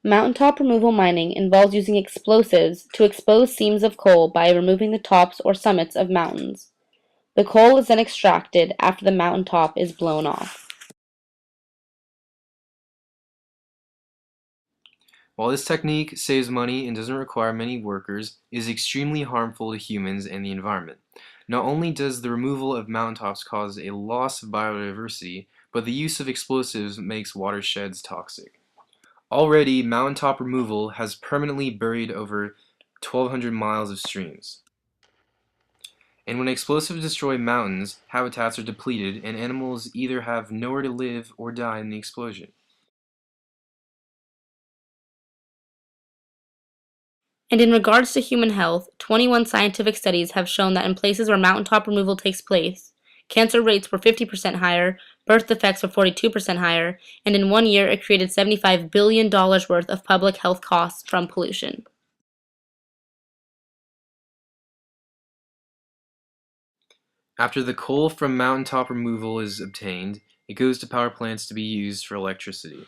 Mountaintop removal mining involves using explosives to expose seams of coal by removing the tops or summits of mountains. The coal is then extracted after the mountaintop is blown off. While this technique saves money and doesn't require many workers, it is extremely harmful to humans and the environment. Not only does the removal of mountaintops cause a loss of biodiversity, but the use of explosives makes watersheds toxic. Already, mountaintop removal has permanently buried over 1,200 miles of streams. And when explosives destroy mountains, habitats are depleted and animals either have nowhere to live or die in the explosion. And in regards to human health, 21 scientific studies have shown that in places where mountaintop removal takes place, cancer rates were 50% higher, birth defects were 42% higher, and in 1 year it created $75 billion worth of public health costs from pollution. After the coal from mountaintop removal is obtained, it goes to power plants to be used for electricity.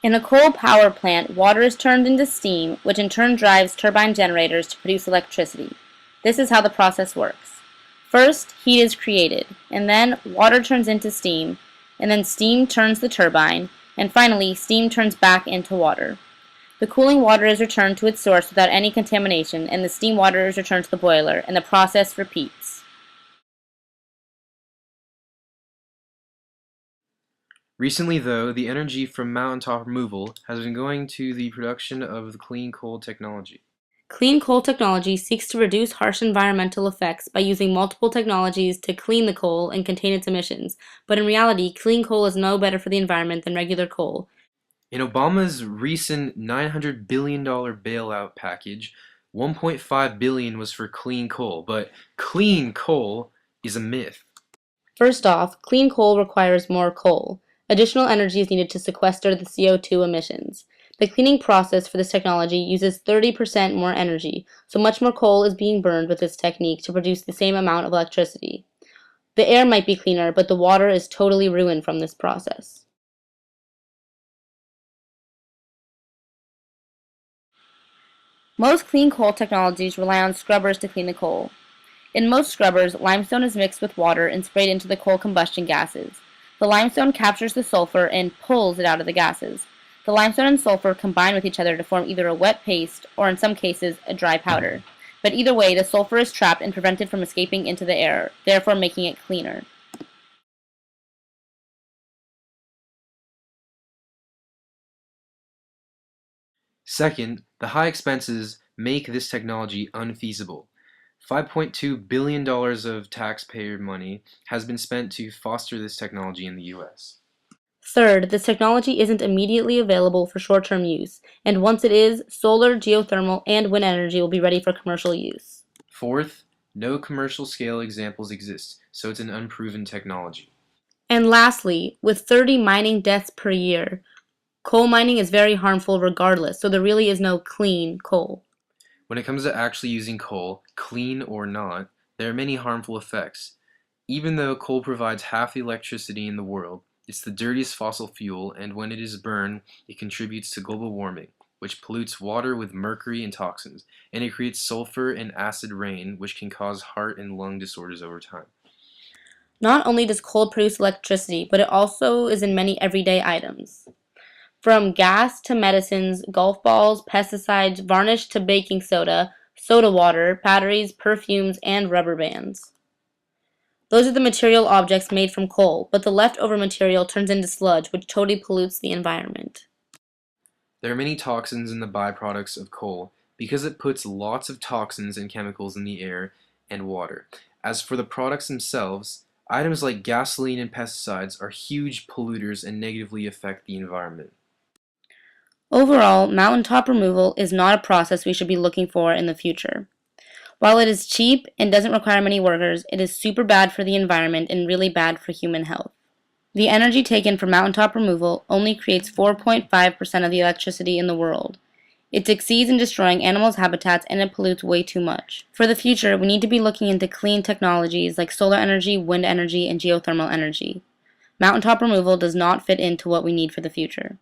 In a coal power plant, water is turned into steam, which in turn drives turbine generators to produce electricity. This is how the process works. First, heat is created, and then water turns into steam, and then steam turns the turbine, and finally, steam turns back into water. The cooling water is returned to its source without any contamination, and the steam water is returned to the boiler, and the process repeats. Recently, though, the energy from mountaintop removal has been going to the production of the clean coal technology. Clean coal technology seeks to reduce harsh environmental effects by using multiple technologies to clean the coal and contain its emissions, but in reality, clean coal is no better for the environment than regular coal. In Obama's recent $900 billion bailout package, $1.5 billion was for clean coal, but clean coal is a myth. First off, clean coal requires more coal. Additional energy is needed to sequester the CO2 emissions. The cleaning process for this technology uses 30% more energy, so much more coal is being burned with this technique to produce the same amount of electricity. The air might be cleaner, but the water is totally ruined from this process. Most clean coal technologies rely on scrubbers to clean the coal. In most scrubbers, limestone is mixed with water and sprayed into the coal combustion gases. The limestone captures the sulfur and pulls it out of the gases. The limestone and sulfur combine with each other to form either a wet paste or, in some cases, a dry powder. But either way, the sulfur is trapped and prevented from escaping into the air, therefore making it cleaner. Second, the high expenses make this technology unfeasible. $5.2 billion of taxpayer money has been spent to foster this technology in the US. Third, this technology isn't immediately available for short-term use, and once it is, solar, geothermal, and wind energy will be ready for commercial use. Fourth, no commercial scale examples exist, so it's an unproven technology. And lastly, with 30 mining deaths per year, coal mining is very harmful regardless, so there really is no clean coal. When it comes to actually using coal, clean or not, there are many harmful effects. Even though coal provides half the electricity in the world, it's the dirtiest fossil fuel, and when it is burned, it contributes to global warming, which pollutes water with mercury and toxins, and it creates sulfur and acid rain, which can cause heart and lung disorders over time. Not only does coal produce electricity, but it also is in many everyday items. From gas to medicines, golf balls, pesticides, varnish to baking soda, soda water, batteries, perfumes, and rubber bands. Those are the material objects made from coal, but the leftover material turns into sludge, which totally pollutes the environment. There are many toxins in the byproducts of coal because it puts lots of toxins and chemicals in the air and water. As for the products themselves, items like gasoline and pesticides are huge polluters and negatively affect the environment. Overall, mountaintop removal is not a process we should be looking for in the future. While it is cheap and doesn't require many workers, it is super bad for the environment and really bad for human health. The energy taken from mountaintop removal only creates 4.5% of the electricity in the world. It succeeds in destroying animals' habitats and it pollutes way too much. For the future, we need to be looking into clean technologies like solar energy, wind energy, and geothermal energy. Mountaintop removal does not fit into what we need for the future.